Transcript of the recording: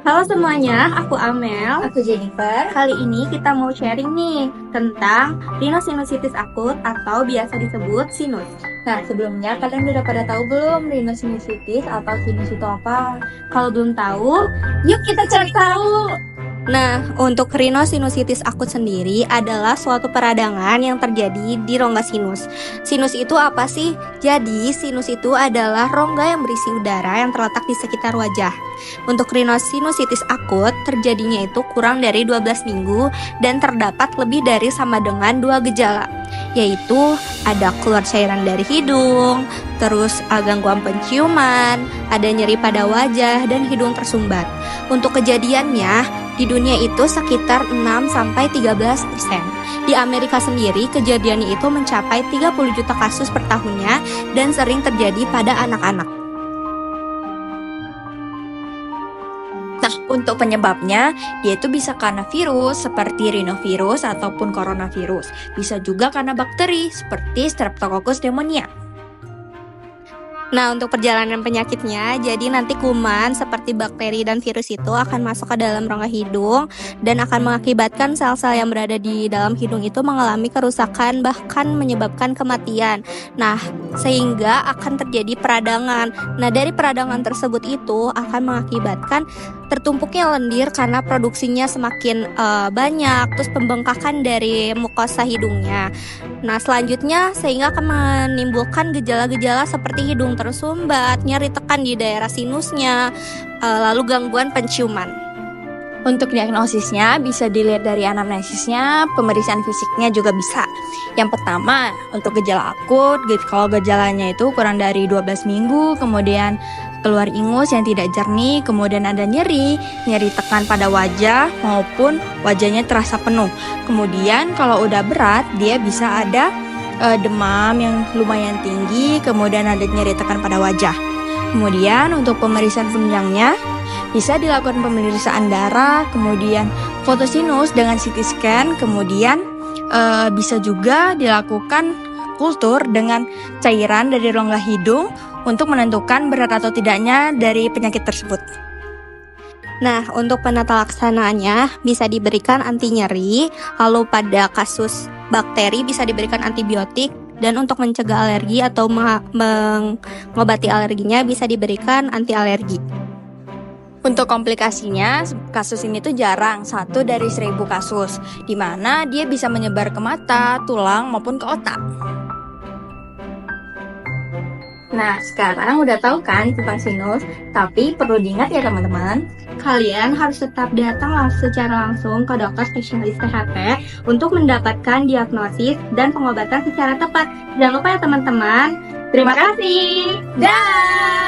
Halo semuanya, aku Amel. Aku Jennifer. Kali ini kita mau sharing nih tentang rhinosinusitis akut atau biasa disebut sinus. Nah, sebelumnya kalian udah pada tahu belum rhinosinusitis atau sinus itu apa? Kalau belum tahu, yuk kita cari tahu. Nah, untuk rhinosinusitis akut sendiri adalah suatu peradangan yang terjadi di rongga sinus. Sinus itu apa sih? Jadi, sinus itu adalah rongga yang berisi udara yang terletak di sekitar wajah. Untuk rhinosinusitis akut, terjadinya itu kurang dari 12 minggu dan terdapat lebih dari sama dengan 2 gejala, yaitu ada keluar cairan dari hidung, terus gangguan penciuman, ada nyeri pada wajah, dan hidung tersumbat. Untuk kejadiannya, di dunia itu sekitar 6-13%. Di Amerika sendiri, kejadiannya itu mencapai 30 juta kasus per tahunnya dan sering terjadi pada anak-anak. Nah, untuk penyebabnya, yaitu bisa karena virus seperti rhinovirus ataupun coronavirus. Bisa juga karena bakteri seperti Streptococcus pneumonia. Nah, untuk perjalanan penyakitnya, jadi nanti kuman seperti bakteri dan virus itu akan masuk ke dalam rongga hidung dan akan mengakibatkan sel-sel yang berada di dalam hidung itu mengalami kerusakan bahkan menyebabkan kematian. Nah, sehingga akan terjadi peradangan. Nah, dari peradangan tersebut itu akan mengakibatkan tertumpuknya lendir karena produksinya semakin banyak, terus pembengkakan dari mukosa hidungnya. Nah, selanjutnya sehingga akan menimbulkan gejala-gejala seperti hidung tersumbat, nyeri tekan di daerah sinusnya, lalu gangguan penciuman. Untuk diagnosisnya bisa dilihat dari anamnesisnya, pemeriksaan fisiknya juga bisa. Yang pertama, untuk gejala akut, kalau gejalanya itu kurang dari 12 minggu, kemudian keluar ingus yang tidak jernih, kemudian ada nyeri tekan pada wajah maupun wajahnya terasa penuh. Kemudian kalau udah berat, dia bisa ada demam yang lumayan tinggi, kemudian ada nyeri tekan pada wajah. Kemudian untuk pemeriksaan penunjangnya bisa dilakukan pemeriksaan darah, kemudian foto sinus dengan CT scan, kemudian bisa juga dilakukan kultur dengan cairan dari rongga hidung untuk menentukan berat atau tidaknya dari penyakit tersebut. Nah, untuk penata laksanaannya bisa diberikan anti nyeri, lalu pada kasus bakteri bisa diberikan antibiotik, dan untuk mencegah alergi atau mengobati alerginya bisa diberikan anti alergi. Untuk komplikasinya, kasus ini tuh jarang, 1 dari 1000 kasus, di mana dia bisa menyebar ke mata, tulang, maupun ke otak. Nah, sekarang udah tahu kan tentang sinus, tapi perlu diingat ya teman-teman, Kalian harus tetap datang secara langsung ke dokter spesialis THT untuk mendapatkan diagnosis dan pengobatan secara tepat. Jangan lupa ya teman-teman. Terima kasih. dah!